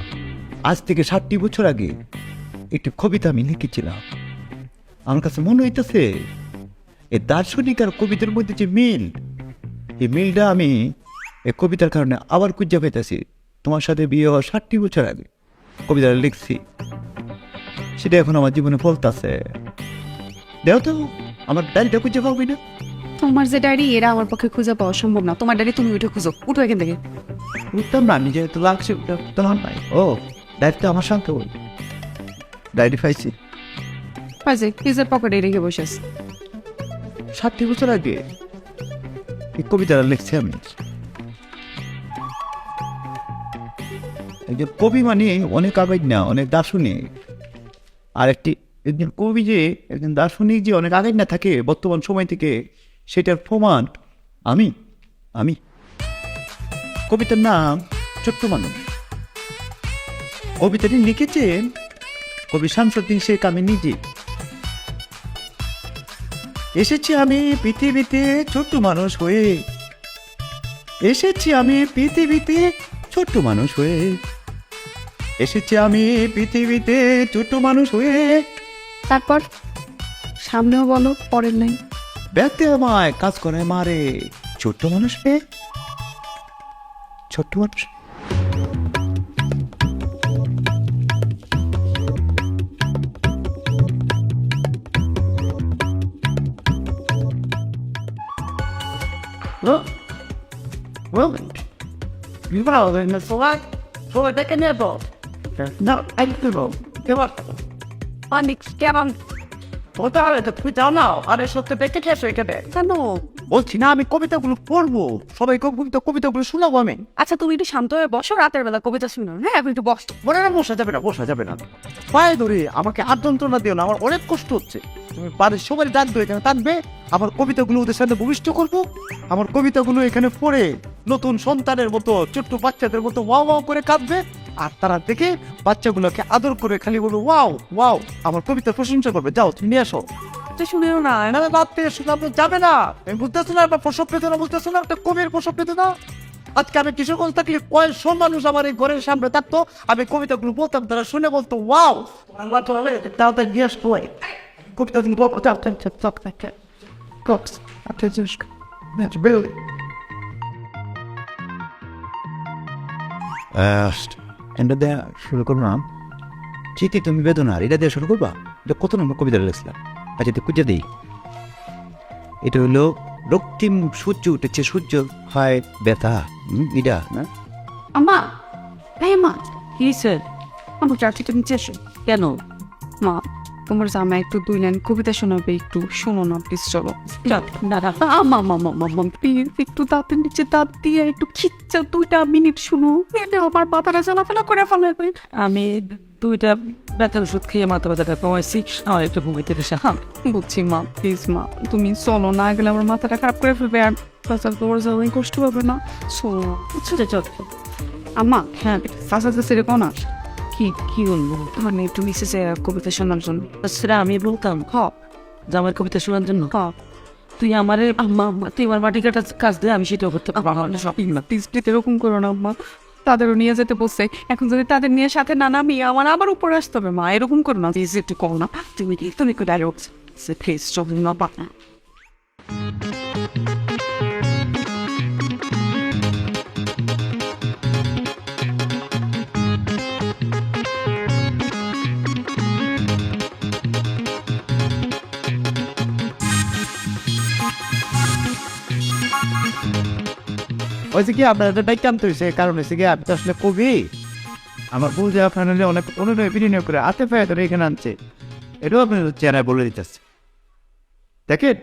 আজ থেকে 60 বছর আগে একটি কবিতা আমি লিখেছিলাম। আমার কাছে মনে হইতেছে এই দার্শনিক আর কবিতার মধ্যে যে মিল, এই মিলটা আমি এই কবিতার কারণে আবার খুঁজে পেতেছি। তোমার সাথে বিয়ে হওয়ার 60 বছর আগে কবিতাটা লিখছি, সেটা এখন আমার জীবনে ফলতাছে। দেও তো, আমার ডায়েরিটা খুঁজে পাবি না? তোমার যে ডায়েরি, এরা আমার পক্ষে খুঁজে পাওয়া সম্ভব না। তোমার ডায়েরি তুমি উঠে খুঁজো, উঠো এখান থেকে। বুঝতাম না, আমি যেহেতু লাগছে তোমার নাই। ও, ডায়েরিটা আমার সঙ্গে বল, ডায়েরি পাইছি পাইছে, ফ্রিজের পকেটে রেখে বসে আছে। 60 বছর আগে এই কবিতাটা লিখছি আমি। একজন কবি মানে অনেক আবেগ না, অনেক দার্শনিক। আর একজন কবি যে একজন দার্শনিক যে অনেক আগে না থাকে বর্তমান সময় থেকে, সেটার প্রমাণ আমি। আমি কবিতার নাম ছোট্ট মানুষ। কবিতাটি লিখেছেন কবি শামসুদ্দিন শেখ। আমি নিজে এসেছি আমি পৃথিবীতে ছোট্ট মানুষ হয়ে, এসেছি আমি পৃথিবীতে ছোট্ট মানুষ হয়ে, এসেছি আমি পৃথিবীতে ছোট্ট মানুষ হয়ে। তারপর সামনেও বলো, পরের নাই। ব্যক্তি আমায় কাজ করে মারে, ছোট্ট মানুষ পেয়ে, ছোট্ট মানুষ। কেন? বলছি না আমি কবিতাগুলো পড়বো, সবাই কবিতাগুলো শোনাবো আমি। আচ্ছা, তুমি একটু শান্ত হয়ে বসো, রাতের বেলা কবিতা শুনো। হ্যাঁ, আপনি একটু বসো। বলে না, বসা যাবে না, বসা যাবে না। পায়ে ধরে আমাকে আর যন্ত্রণা দিও না, আমার অনেক কষ্ট হচ্ছে। তুমি বাড়ির সবাই টানবে, এখানে টানবে, আমার কবিতাগুলো ওদের সাথে ভূমিষ্ঠ করবো। আমার কবিতাগুলো এখানে পড়ে নতুন সন্তানের মতো, ছোট্ট বাচ্চাদের মতো ওয়াও ওয়াও করে কাঁদবে। আর তারা দেখে বাচ্চাগুলোকে আদর করে খালি বলবে ওয়াও ওয়াও, আমার কবিতার প্রশংসা করবে। যাও তুমি নিয়ে আসো। শুনেও না। রাত থেকে শুনে আপনি যাবে না, আমি বুঝতেছো না? আপনার প্রসব পেতে না, বুঝতেছো না? একটা কবির প্রসব পেতে না। আজকে আমি কিশোরগঞ্জ থাকলে কয়েকশো মানুষ আমার এই ঘরের সামনে থাকতো, আমি কবিতাগুলো বলতাম, তারা শুনে বলতো ওয়াও, তাড়াতাড়ি গিয়ে আসতো কবিতা এটা দেয়া শুরু করলাম। চিঠি তুমি বেদনার, এটা দিয়ে শুরু করবা। এটা কত নম্বর কবিতা লিখছিলাম? আচ্ছা তো খুঁজে দিই। এটা হলো রক্তিম সূর্য উঠেছে, সূর্য হয় ব্যথা। এটা না আম্মা, এই মা, কি স্যার? আমার চাচিটা নিচে এসো। কেন? মা, তোমার জামা একটু 2 লাইন কবিতা শোনাবে, একটু শোনো না প্লিজ, চলো। দাঁড়া, মা মা মা মা প্লিজ একটু দাঁতের নিচে দাঁত দিয়ে একটু খিচ্ছা 2টা মিনিট শুনো, এতে আমার মাথাটা চলাফেরা করে ফেলে। আমি 2টা ব্যথার ওষুধ খেয়ে মাথা ব্যথাটা কমাইছি, আমার একটু ঘুমাইতে বেশি। হ্যাঁ বুঝছি মা, প্লিজ মা তুমি চলো, না গেলে আমার মাথাটা খারাপ করে ফেলবে, আর তাছাড়া তোমার যাওয়াই কষ্ট হবে না। চলো। চল। আম্মা, হ্যাঁ, চাচা চাচিরে কোন আর কি বলবো? মানে একটু নিচে যে কবিতা শোনার জন্য। সেটা আমি বলতাম জামার কবিতা শোনার জন্য। তুই আমার তুই আমার মাটি কাটার কাজ দে, আমি সেটাও করতে পারবো না। প্লিজ প্লিজ এরকম করো না আম্মা, তাদেরও নিয়ে যেতে বসছে, এখন যদি তাদের নিয়ে সাথে না নামি আমার আবার উপরে আসতে হবে। মা এরকম করো না প্লিজ, একটু করো না। তুমি একটু ডায়লগ প্লিজ, চল না বা হয়েছে কি, আপনার একটা দায়িত্ব আনতে হয়েছে, কারণ হয়েছে কি আমি তো আসলে কবি। আমার বউ যে আপনার অনেক অনুনয় বিনয় করে হাতে পায়ে ধরে এখানে আনছে, এটাও আপনার চেহারায় বলে দিতেছে। দেখেন,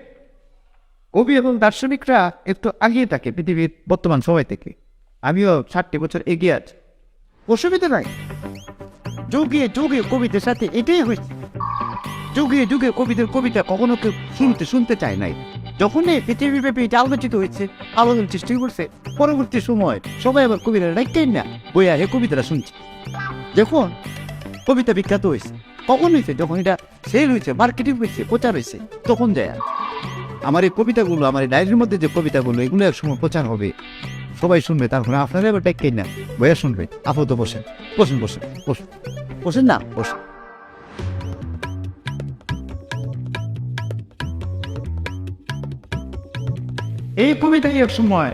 কবি এবং দার্শনিকরা একটু আগিয়ে থাকে পৃথিবীর বর্তমান সময় থেকে। আমিও 60 বছর এগিয়ে আছি, অসুবিধা নাই। যুগে যুগে কবিদের সাথে এটাই হয়েছে। যুগে যুগে কবিদের কবিতা কখনো কেউ শুনতে চায় নাই। যখনই পৃথিবীব্যাপী এটা আলোচিত হয়েছে, আলোচনার চেষ্টা করছে, পরবর্তী সময় সবাই আবার কবিরা রাখতেন না, বইয়া এ কবিতাটা শুনছে। যখন কবিতা বিখ্যাত হয়েছে, কখন হয়েছে? যখন এটা সেল হয়েছে, মার্কেটিং হয়েছে, প্রচার হয়েছে, তখন যায়। আমার এই কবিতাগুলো, আমার এই ডায়েরির মধ্যে যে কবিতাগুলো, এগুলো এক সময় প্রচার হবে, সবাই শুনবে, তারপরে আপনারা এবার ডাকেন না, বইয়া শুনবে। আপাতত বসেন বসেন বসেন বসেন বসেন না বসেন। এই কবিতাই এক সময়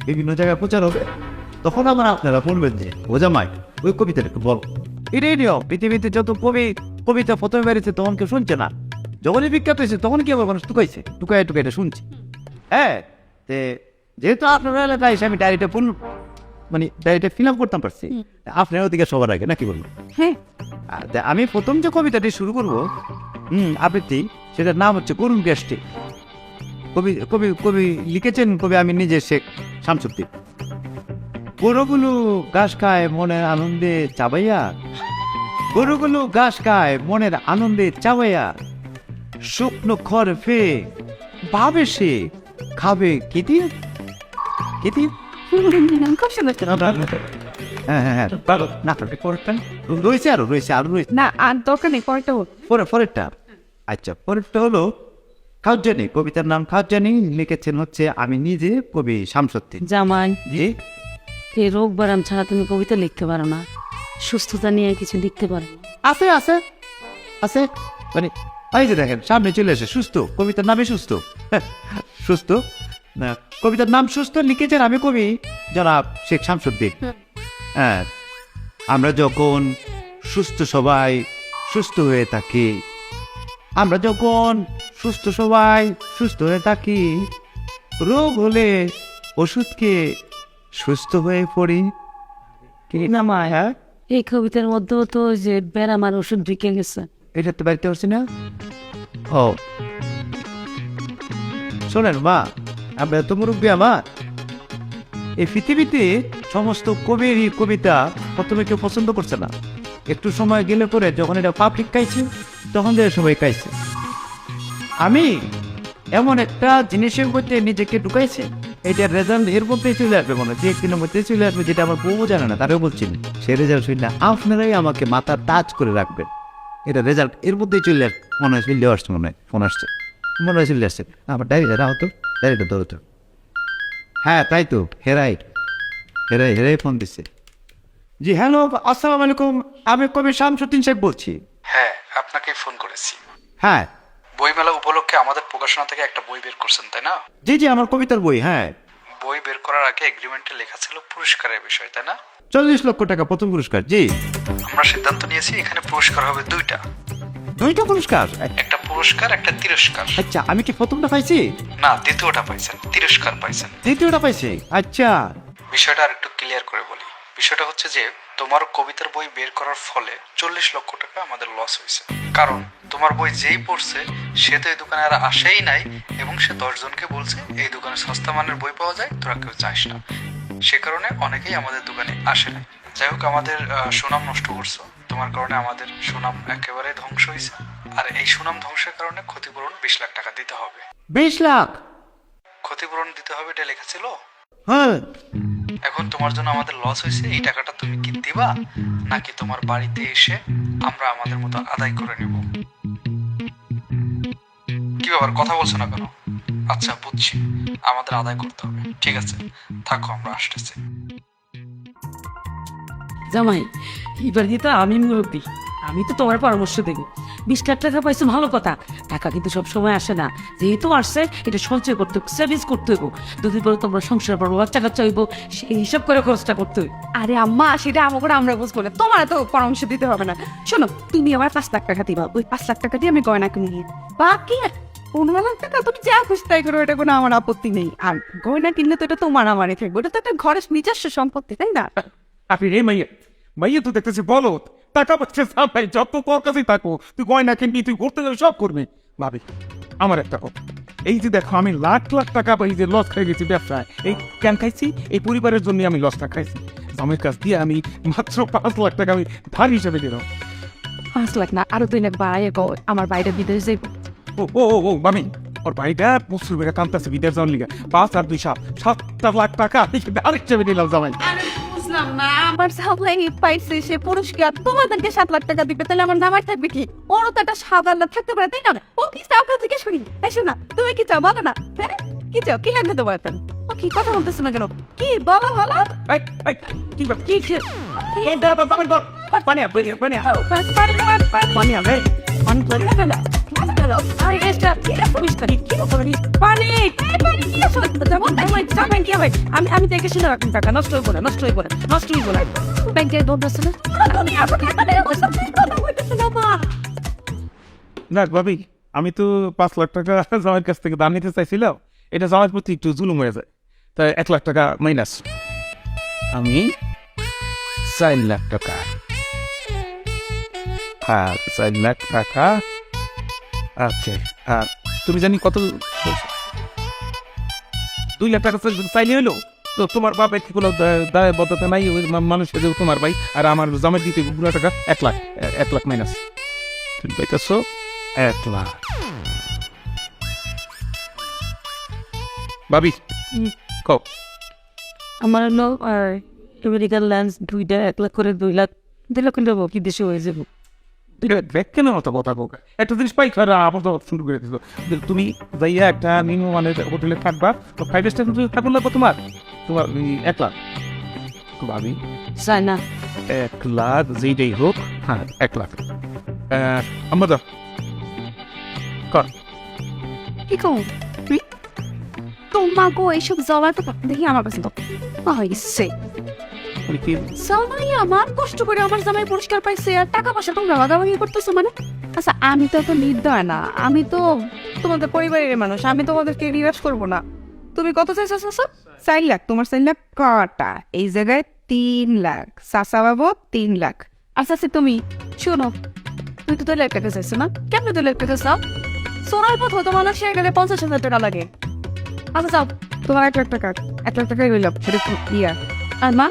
বিভিন্ন জায়গায় প্রচার হবে, তখন আবার আপনারা বলবেন যে ও জামাই ওই কবিতাটা একটু বল। এটাই নিয়ম। পৃথিবীতে যত কবিতা প্রথমে বেরিয়েছে তখন কেউ শুনছে না, যখনই বিখ্যাত হয়েছে তখন কি আবার মানুষ টুকাই এটা শুনছে। হ্যাঁ, যেহেতু আপনার এলাকায় এসে আমি ডায়েরিটা ডায়েরিটা ফিল আপ করতাম পারছি, আপনার ওদিকে সবার আগে নাকি বলবো? হ্যাঁ, আমি প্রথম যে কবিতাটি শুরু করবো আবৃত্তি, সেটার নাম হচ্ছে করুণ গ্যাসটি। কবি লিখেছেন কবি আমি নিজে, শেখ শামসুদ্দিন। গরুগুলো ঘাস খায় মনের আনন্দে চাবাইয়া, গরুগুলো ঘাস খায় মনের আনন্দে চাবাইয়া, শুকনো খড় ফেয়ে ভাবে সে খাবে কেতির। হ্যাঁ, রয়েছে আরো রয়েছে। না আর দরকার নেই, পরেরটা হোক। পরেরটা, আচ্ছা পরেরটা হলো খাউজানি। কবিতার নাম খাউজানি, লিখেছেন হচ্ছে আমি নিজে কবি শামসুদ্দিন। জামাই, জি, এই রোগ বারাম ছাড়া তুমি কবিতা লিখতে পারো না, সুস্থতা নিয়ে কিছু লিখতে পারো না। আছে আছে আছে, মানে এই যে দেখেন সামনে চলে আসে সুস্থ, কবিতার নামে সুস্থ। সুস্থ না, কবিতার নাম সুস্থ, লিখেছেন আমি কবি জনাব শেখ শামসুদ্দিন। হ্যাঁ, আমরা যখন সুস্থ সবাই সুস্থ হয়ে থাকি, আমরা যখন সুস্থ সবাই সুস্থ হয়ে থাকি, রোগ হলে ওষুধ খেয়ে সুস্থ হয়ে পড়ি। কি নামায়? হ্যাঁ, এই কবিতার মধ্যেও তো যে ব্যারামার ওষুধ ঢুকে গেছে। এটা তো বাড়িতে পারছি না। ও শোনেন মা, আমরা তো মুরব্বী আমার, এই পৃথিবীতে সমস্ত কবিরই কবিতা প্রথমে কেউ পছন্দ করছে না, একটু সময় গেলে পরে যখন এটা পাবলিক খাইছে তখন থেকে সবাই খাইছে। আমি এমন একটা জিনিসের মধ্যে নিজেকে ঢুকাইছে, এটার রেজাল্ট এর মধ্যেই চলে আসবে, মনে হচ্ছে একদিনের মধ্যেই চলে আসবে, যেটা আমার বউ জানে না, তারাও বলছি না, সে রেজাল্ট শুনি না, আপনারাই আমাকে মাথা টাচ করে রাখবেন। এটা রেজাল্ট এর মধ্যেই চলে আসবে, মনে হয় চলে আসছে, মনে হয় ফোন আসছে, মনে হয় চলে আসছে। আমার ডায়েরিটা রাও তো, ডায়েরিটা ধরো তো। হ্যাঁ তাই তো, হেরাই হেরে ফোন দিছে। জি হ্যালো, আসসালামু আলাইকুম, আমি কবি শামসুদ্দিন শেখ বলছি। হ্যাঁ, আপনাকে ফোন করেছি। হ্যাঁ বইমেলা উপলক্ষে আমাদের প্রকাশনা থেকে একটা বই বের করছেন, তাই না? জি জি, আমার কবিতার বই। হ্যাঁ, বই বের করার আগে এগ্রিমেন্টে লেখা ছিল পুরস্কারের বিষয়, তাই না? 40 লক্ষ টাকা প্রথম পুরস্কার। জি, আমরা সিদ্ধান্ত নিয়েছি এখানে পুরস্কার হবে দুইটা, 2টা পুরস্কার। একটা পুরস্কার একটা তিরস্কার। আচ্ছা, আমি কি প্রথমটা পাইছি? না, দ্বিতীয়টা পাইছেন, তিরস্কার পাইছেন। দ্বিতীয়টা পাইছি। আচ্ছা, বিষয়টা আর একটু ক্লিয়ার করে বলি। বিষয়টা হচ্ছে যে তোমার কবিতার বই বের করার ফলে 40 লক্ষ টাকা আমাদের লস হয়েছে। কারণ তোমার বই যেই পড়ছে সে তো এই দোকানে আর আসেই নাই, এবং সে 10 জনকে বলছে এই দোকানে সস্তা মানের বই পাওয়া যায়, তোরা কেউ চাস না। সে কারণে অনেকেই আমাদের দোকানে আসে নাই। যাই হোক, আমাদের সুনাম নষ্ট করছো। তোমার কারণে আমাদের সুনাম একেবারে ধ্বংস হয়েছে। আর এই সুনাম ধ্বংসের কারণে ক্ষতিপূরণ 20 লাখ টাকা দিতে হবে। 20 লাখ? ক্ষতিপূরণ দিতে হবে, এটা লেখা ছিল। হ্যাঁ। এখন তোমার জন্য আমাদের লস হয়েছে, এই টাকাটা তুমি কি দিবা নাকি তোমার বাড়িতে এসে আমরা আমাদের মতো আদায় করে নেব? কি ব্যাপার, কথা বলছো না কেন? আচ্ছা, বুঝছি, আমাদের আদায় করতে হবে। ঠিক আছে, থাকো, আমরা আসতেছি। জামাই, এবার কিন্তু আমি মুরব্বী, আমি তো তোমার পরামর্শ দেব। 20 লাখ টাকা পাইছো, ভালো কথা। টাকা কিন্তু সব সময় আসে না, যেহেতু আসছে এটা সঞ্চয় করতে হবে, সেভিংস করতে হইব। দুদিন পরে তোমরা সংসার পারবো, বাচ্চা কাচ্চা হইব, সেই হিসাব করে খরচটা করতে হইব। আরে আম্মা, সেটা আমাকে আমরা বুঝবো না, তোমার তো পরামর্শ দিতে হবে না। শোনো, তুমি আমার 5 লাখ টাকা দিবা, ওই 5 লাখ টাকা দিয়ে আমি গয়না কিনে নিই। বাকি 15 লাখ টাকা তুমি যা খুশি তাই করো, এটা কোনো আমার আপত্তি নেই। আর গয়না কিনলে তো এটা তোমার আমারই থাকবে, ওটা তো একটা ঘরের নিজস্ব সম্পত্তি, তাই না? আপনি রে মাইয়া তো দেখতেছি বলো, টাকা পাচ্ছে ভাই, যত তোর কাছেই থাকো, তুই গয়না কিনবি, তুই ঘুরতে যাবি, সব করবি। ভাবি, আমার একটা কথা, এই যে দেখো আমি লাখ লাখ টাকা এই যে লস খাই গেছি ব্যবসায়, এই কেন খাইছি? এই পরিবারের জন্য আমি লসটা খাইছি। জামের কাছ দিয়ে আমি মাত্র 5 লাখ টাকা আমি ধার হিসেবে দিলাম। 5 লাখ না, আরো 2 লাখ বাড়াই আমার বাইরে বিদেশ যাইব। ও মামি, ওর ভাইটা প্রচুর বেড়ে কান্তাছে বিদেশ যাওয়ার লিগে। 5 আর 2 7 লাখ টাকা ধার হিসেবে দিলাম জামাই। বুঝলাম না, আমার সামলাই পাইছে সে পুরস্কার, তোমাদেরকে 7 লাখ টাকা দিবে, তাহলে আমার নামার থাকবে কি? ওরও তো একটা সাদা লাখ থাকতে পারে, তাই না? ও কি চাও কাছে জিজ্ঞেস করি, এসো না, তুমি কি চাও বলো না? হ্যাঁ, কি চাও, কি লাগবে তোমার? ও কি কথা বলতেছো না কেন? কি বলো বলো। কি পানিয়া আমি দেখে শুনে রাখুন, টাকা নষ্ট হইব না, নষ্ট হইব না, নষ্ট হইব না। ব্যাংকের দৌড় আছে না? না ভাবি, আমি তো 5 লাখ টাকা জামাইয়ের কাছ থেকে দাম নিতে চাইছিলাম, এটা জামাইয়ের প্রতি একটু জুলুম হয়ে যায়, তাই 1 লাখ টাকা মাইনাস। আমি 4 লাখ টাকা। হ্যাঁ, 4 লাখ টাকা। আচ্ছা, আর তুমি জানি কত? 2 লাখ টাকা চাইলে হলো তো তোমার বাপ একটি কোনো দায়বদ্ধতা নাই, ওই মানুষের যে তোমার ভাই আর আমার জামাই দিতে পুরো টাকা 1 লাখ মাইনাস। তুমি পাইতেছো 1 লাখ। ভাবি কও। আমার হলো আমেরিকান ল্যান্স 2টা 1 লাখ করে 2 লাখ নেবো, কি দেশে হয়ে যাবো। কেন অত কথা বলবে? একটা জিনিস পাই খারাপ আপাতত শুরু করে দিত। তুমি যাইয়া একটা নিম্ন মানের হোটেলে থাকবা, তো 5 স্টার কিন্তু থাকুন লাগবে তোমার 1 লাখ। ভাবি চাই না, 1 লাখ যেইটাই হোক, হ্যাঁ 1 লাখ। আমরা দাও কর। কি কও তুই? তোমাকে এইসব জবাই তো দেখি আমার কাছে তো হয়েছে। জামাই আমার কষ্ট করে আমার জামাই পুরস্কার পাইছে, আর টাকা পয়সা তোমরা ভাগাভাগি করতেছো মানে? আচ্ছা, আমি তো এত নির্দয় না, আমি তো তোমাদের পরিবারের মানুষ, আমি তোমাদেরকে নিরাশ করবো না। তুমি কত চাইছো চাচা? 4 লাখ। তোমার 4 লাখ কটা? এই জায়গায় 3 লাখ। চাচা বাবু 3 লাখ। আচ্ছা আচ্ছা, তুমি শোনো, তুই তো 2 লাখ টাকা চাইছো না? কেমন 2 লাখ টাকা চাও? সোনার পথ হতো মানুষ গেলে 50,000 টাকা লাগে। আচ্ছা যাও, তোমার 1 লাখ টাকা, 1 লাখ টাকাই রইল। ইয়া আর মা,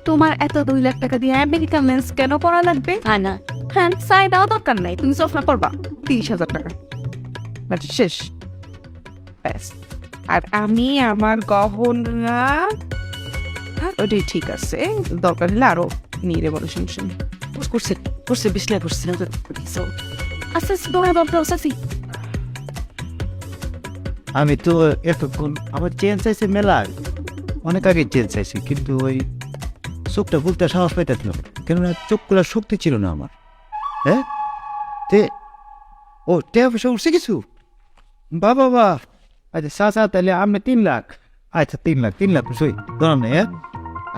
তোমার এত 2 লাখ টাকা দিয়ে আমেরিকান লেন্স কেন পড়া লাগবে? না হ্যাঁ, চাই দাও, দরকার নাই, তুমি চশমা পড়বা। 30,000 টাকা শেষ, ব্যাস। আর আমি আমার গহনা ওটাই ঠিক আছে, দরকার হলে আরো নিয়ে রে, বলো শুনছেন। করছে 20 লাখ করছে। আচ্ছা তোমার বাবা আছি। আমি তো এতক্ষণ আমার চেঞ্জ চাইছে মেলা, অনেক আগে জেল চাইছি, কিন্তু ওই চোখটা খুলতে সাহস পাইতেছিল না, কেননা চোখ খোলার শক্তি ছিল না আমার। হ্যাঁ তে ও টাকা পয়সা উঠছে কিছু? বাবা আচ্ছা চাচা, তাহলে আপনি 3 লাখ। আচ্ছা 3 লাখ সই ধরাম না। হ্যাঁ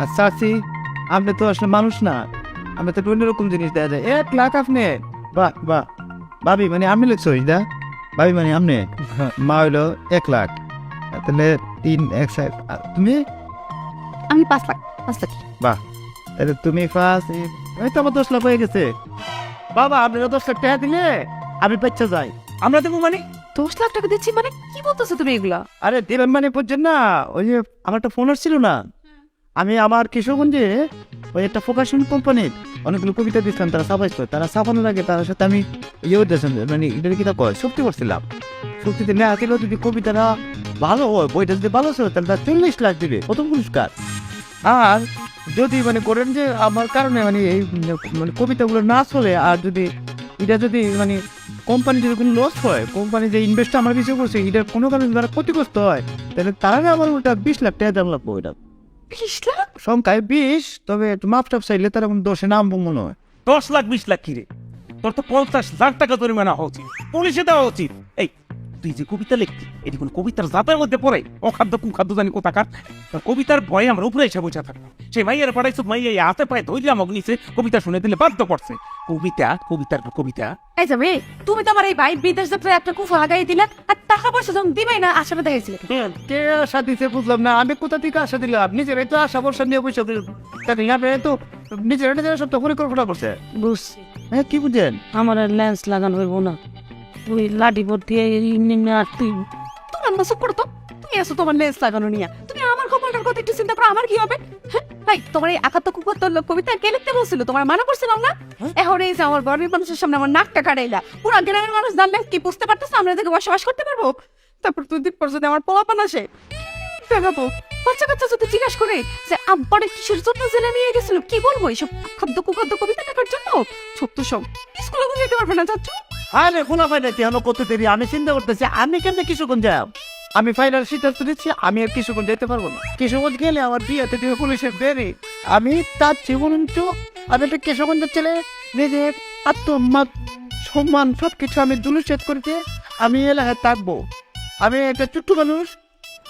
আর চাচি, আপনি তো আসলে মানুষ না, আপনি তো অন্যরকম জিনিস দেওয়া যায়। 1 লাখ আপনি? বাহ বাহ। ভাবি মানে আপনি লিখছই দা? ভাবি মানে আপনি? মা হইলো 1 লাখ, তাহলে 3 1 7। তুমি? আমি 5 লাখ। বাহ, তাহলে তুমি ফার্স্ট, এই তো আমার 10 লাখ হয়ে গেছে। বাবা আপনি 10 লাখ টাকা দিলে আমি বাচ্চা যাই। আমরা দেবো মানে 10 লাখ টাকা দিচ্ছি মানে কি বলতেছো তুমি এগুলা? আরে দেবেন মানে বুঝছেন না, ওই যে আমার একটা ফোন আসছিল না, আমি আমার কিশোরগঞ্জে ওই একটা প্রকাশন কোম্পানির অনেকগুলো কবিতা দিচ্ছিলাম, তারা ছাপাইছিল, তারা ছাপানোর আগে তার সাথে আমি ইয়ে দিয়েছিলাম, মানে এটা কিতা কয় চুক্তি করছিলাম। চুক্তিতে নেওয়া ছিল যদি কবিতাটা ভালো হয়, বইটা যদি ভালো ছিল, তাহলে তার 40 লাখ দিবে প্রথম পুরস্কার। আর যদি মানে করেন যে আমার কারণে মানে এই মানে কবিতাগুলো না চলে, আর যদি এটা যদি মানে কোম্পানি যদি কোনো লস হয়, কোম্পানি যে ইনভেস্ট আমার কিছু করছে এটার কোনো কারণে তারা ক্ষতিগ্রস্ত হয়, তাহলে তারা আমার ওটা 20 লাখ টাকা দাম লাগবো। ওইটা 20 লাখ? সংখ্যায় 20, তবে একটু মাপ টাপ চাইলে তারা কোনো দোষে নামবো মনে হয়। 10 লাখ 20 লাখ কিরে, তোর তো 50 লাখ টাকা জরিমানা হওয়া উচিত, পুলিশে দেওয়া উচিত। এই তুই যে কবিতা লিখতি, এটি কোন কবিতার জাতের মধ্যে পড়ে? অখাদ্য কুখাদ্য জানি কোথাকার। কবিতার ভয়ে আমরা উপরে এসে বসে থাকলাম, সেই মাইয়ার পাঠাইছো, মাইয়া হাতে পায়ে ধৈর্য আমাকে নিচে কবিতা শুনে দিলে বাধ্য করছে। কবিতার কবিতা। এই যাবে, তুমি তো আমার এই ভাই বিদেশ যাত্রায় একটা কুফা লাগাই দিলে, আর টাকা পয়সা যখন দিবেই না আশাটা দেখাইছিলে। কে আশা দিতে বুঝলাম না, আমি কোথা থেকে আশা দিলাম? নিজেরাই তো আশা বর্ষা নিয়ে বসে তো নিজেরা সব তো পরিকল্পনা করছে। বুঝছি, হ্যাঁ কি বুঝেন? আমার লেন্স লাগানো হইব না, ওই লাঠি ভর্তি আর তুই তোমার না চুপ করো তো, তুমি আসো তোমার লেন্স লাগানো নিয়ে, তুমি আমার কপালটার কথা একটু চিন্তা করো, আমার কি হবে? হ্যাঁ ভাই, তোমার এই 71 কবিতা কে লিখতে বলছিল? তোমার মানা করছিলাম না? এখন এই যে আমার বাড়ির মানুষের সামনে আমার নাকটা কাটাইলা, পুরা গ্রামের মানুষ জানলে কি বুঝতে পারতেছে আমরা থেকে বসবাস করতে পারবো? তারপর 2 দিন পর যদি আমার পোলাপান আসে দেখাবো, বাচ্চা কাচ্চা যদি জিজ্ঞাসা করে যে আব্বারে কিসের জন্য জেলে নিয়ে গেছিল, কি বলবো? এইসব খাদ্য কুখাদ্য কবিতা লেখার জন্য? ছোট্ট সব স্কুলে যেতে পারবে না চাচ্ছু। আরে খোলা ফাইনাইতে হলো কত দেরি, আমি চিন্তা করতেছি আমি কেমনে কিশোরগঞ্জ যাব। আমি ফাইনাল সিদ্ধান্ত নিচ্ছি, আমি আর কিশোরগঞ্জ যেতে পারবো না। কিশোরগঞ্জ গেলে আমার বিয়েতে দিবে পুলিশের বেরি। আমি তার জীবন আমি একটা কিশোরগঞ্জের ছেলে, নিজের আত্মম্মান সম্মান সবকিছু আমি দুলুচ্ছেদ করতে আমি এলাকায় থাকবো। আমি একটা ছোট্ট মানুষ,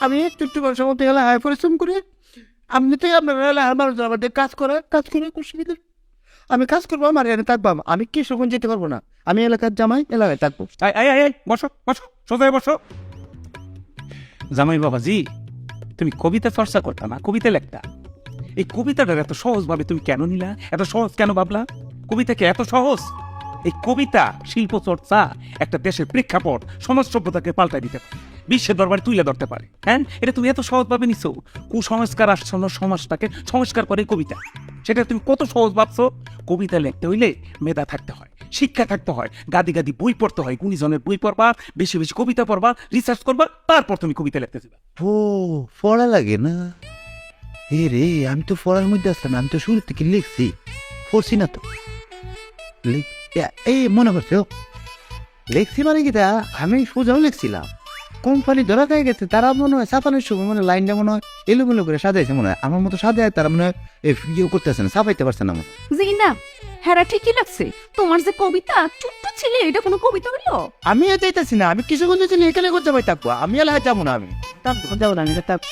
আমি ছোট্ট মানুষের মধ্যে এলাকায় পরিশ্রম করি। আপনি তো আপনার এলাকার মানুষ আমাদের কাজ করে অসুবিধা, আমি কাজ করবো, আমার এখানে থাকবো। আমি কিশোরগঞ্জ যেতে পারবো না, আমি এলাকার জামাই, এলাকায় থাকবো। বসো বসো, সোজায় বসো। জামাই বাবাজি, তুমি কবিতা চর্চা করতা না, কবিতা লেখতা। এই কবিতাটা এত সহজ ভাবে তুমি কেন নিলা? এত সহজ কেন ভাবলা? কবিতাকে এত সহজ? এই কবিতা শিল্প চর্চা একটা দেশের প্রেক্ষাপট, সমাজ সভ্যতাকে পাল্টাই দিতে পারে, বিশ্বের দরবারে তুলে ধরতে পারে। হ্যাঁ, এটা তুমি এত সহজ ভাবে নিছো। কুসংস্কার আচ্ছন্ন সমাজটাকে সংস্কার করে কবিতা, সেটা তুমি কত সহজ ভাবছো। কবিতা লিখতে হইলে মেধা থাকতে হয়, শিক্ষা থাকতে হয়, গাদি গাদি বই পড়তে হয়, গুণীজনের বই পড়বা, বেশি বেশি কবিতা পড়বা, রিসার্চ করবা, তারপর তুমি কবিতা লিখতে যাবা। ও পড়া লাগে না? এ রে, আমি তো পড়ার মধ্যে আসলাম, আমি তো শুরু থেকে লিখছি, পড়ছি না তো। এই মনে করছো লিখছি মানে কি? আমি সোজাও লিখছিলাম, কোম্পানি ধরা খাই গেছে, তারা মনে হয় ছাপানোর সময় মনে লাইনটা মনে হয় এলোমেলো করে সাজাইছে, মনে হয় আমার মতো সাজায়, তারা মনে হয় ইয়ে করতেছে না, ছাপাইতে পারছে না। জি না, হ্যাঁ ঠিকই লাগছে। তোমার যে কবিতা ছোট্ট ছেলে, এটা কোনো কবিতা হলো? আমি চাইতেছি না, আমি কিছু করতে এখানে করতে পারি থাকবো, আমি এলাকায় যাবো না, আমি যাবো না, আমি থাকবো।